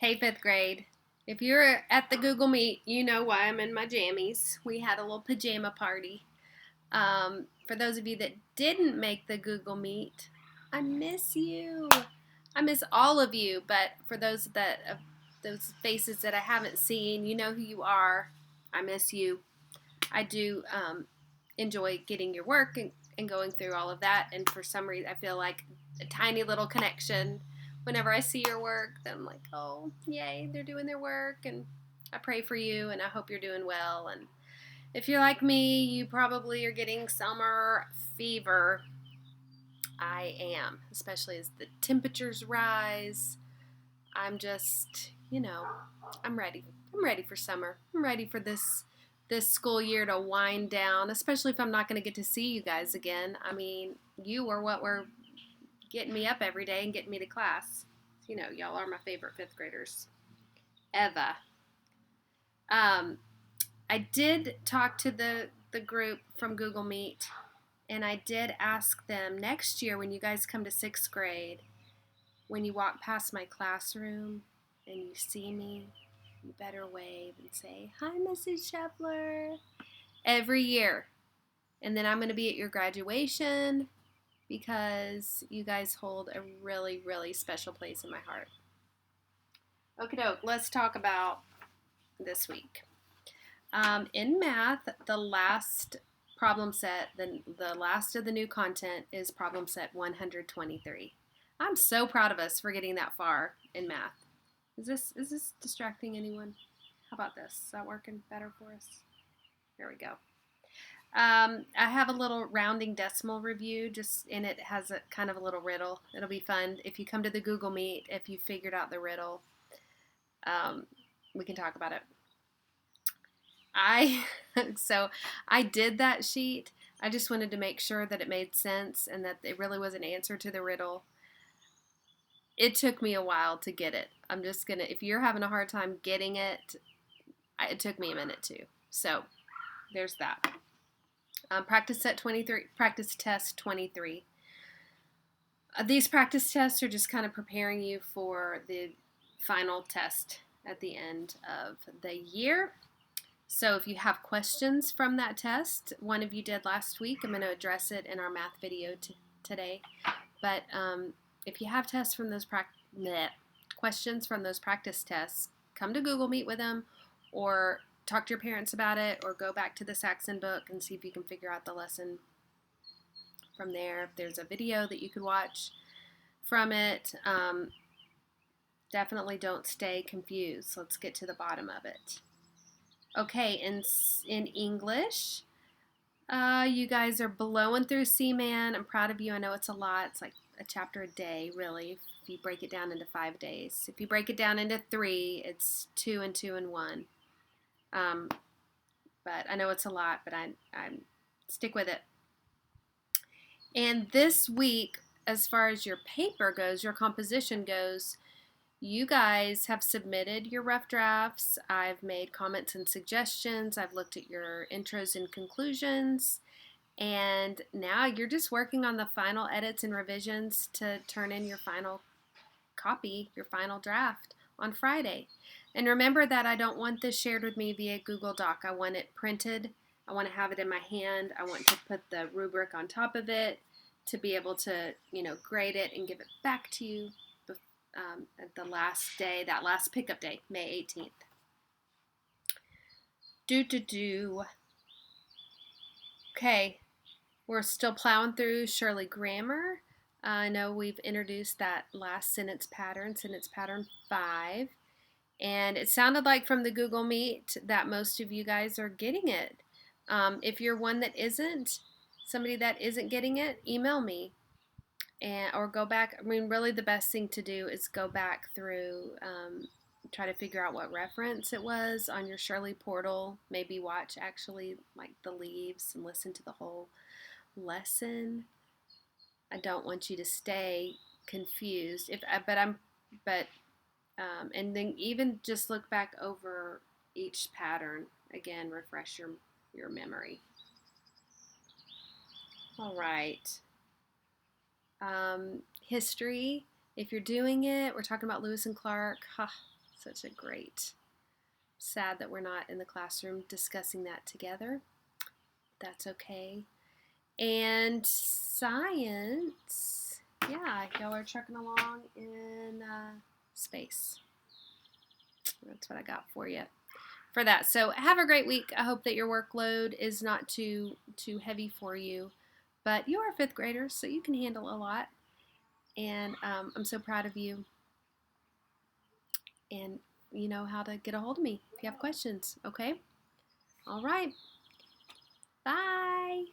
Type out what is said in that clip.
Hey, fifth grade. If you're at the Google Meet, you know why I'm in my jammies. We had a little pajama party. For those of you that didn't make the Google Meet, I miss you. I miss all of you, but for those faces that I haven't seen, you know who you are. I miss you. I do enjoy getting your work and going through all of that. And for some reason, I feel like a tiny little connection. Whenever I see your work, then I'm like, oh, yay, they're doing their work. And I pray for you and I hope you're doing well. And if you're like me, you probably are getting summer fever. I am, especially as the temperatures rise. I'm just, I'm ready. I'm ready for summer. I'm ready for this school year to wind down, especially if I'm not going to get to see you guys again. I mean, you are what were getting me up every day and getting me to class. Y'all are my favorite fifth graders. Eva. Um, I did talk to the group from Google Meet, and I did ask them next year when you guys come to sixth grade, when you walk past my classroom and you see me, you better wave and say, "Hi, Mrs. Scheffler," every year. And then I'm going to be at your graduation because you guys hold a really, really special place in my heart. Okay, doke, let's talk about this week. In math, the last problem set, the last of the new content is problem set 123. I'm so proud of us for getting that far in math. Is this distracting anyone? How about this? Is that working better for us? There we go. I have a little rounding decimal review, just and it has a kind of a little riddle. It'll be fun if you come to the Google Meet. If you figured out the riddle, um, we can talk about it. I so I did that sheet. I just wanted to make sure that it made sense and that it really was an answer to the riddle. It took me a while to get it. I'm just gonna. If you're having a hard time getting it, it took me a minute too. So there's that. Practice set 23. Practice test 23. These practice tests are just kind of preparing you for the final test at the end of the year. So if you have questions from that test, one of you did last week, I'm going to address it in our math video today. But if you have tests from those questions from those practice tests, come to Google Meet with them, or talk to your parents about it, or go back to the Saxon book and see if you can figure out the lesson from there. If there's a video that you could watch from it, definitely don't stay confused. Let's get to the bottom of it. Okay, in English, you guys are blowing through Seaman. I'm proud of you. I know it's a lot. It's like a chapter a day, really, if you break it down into 5 days. If you break it down into 3, it's 2 and 2 and 1. But I know it's a lot, but I stick with it. And this week, as far as your paper goes, your composition goes, you guys have submitted your rough drafts. I've made comments and suggestions. I've looked at your intros and conclusions. And now you're just working on the final edits and revisions to turn in your final copy, your final draft on Friday. And remember that I don't want this shared with me via Google Doc. I want it printed. I want to have it in my hand. I want to put the rubric on top of it to be able to, grade it and give it back to you at the last day, that last pickup day, May 18th. Okay, we're still plowing through Shirley Grammar. I know we've introduced that last sentence pattern 5, and it sounded like from the Google Meet that most of you guys are getting it. If you're one that isn't, somebody that isn't getting it, email me. Or go back. I mean, really the best thing to do is go back through, try to figure out what reference it was on your Shirley portal. Maybe watch actually like the leaves and listen to the whole lesson. I don't want you to stay confused. And then even just look back over each pattern again. Refresh your memory. All right. History. If you're doing it, we're talking about Lewis and Clark. Such a great. Sad that we're not in the classroom discussing that together. That's okay. And science, yeah, y'all are trucking along in space. That's what I got for you for that. So have a great week. I hope that your workload is not too heavy for you. But you are fifth graders, so you can handle a lot. And I'm so proud of you. And you know how to get a hold of me if you have questions, okay? All right. Bye.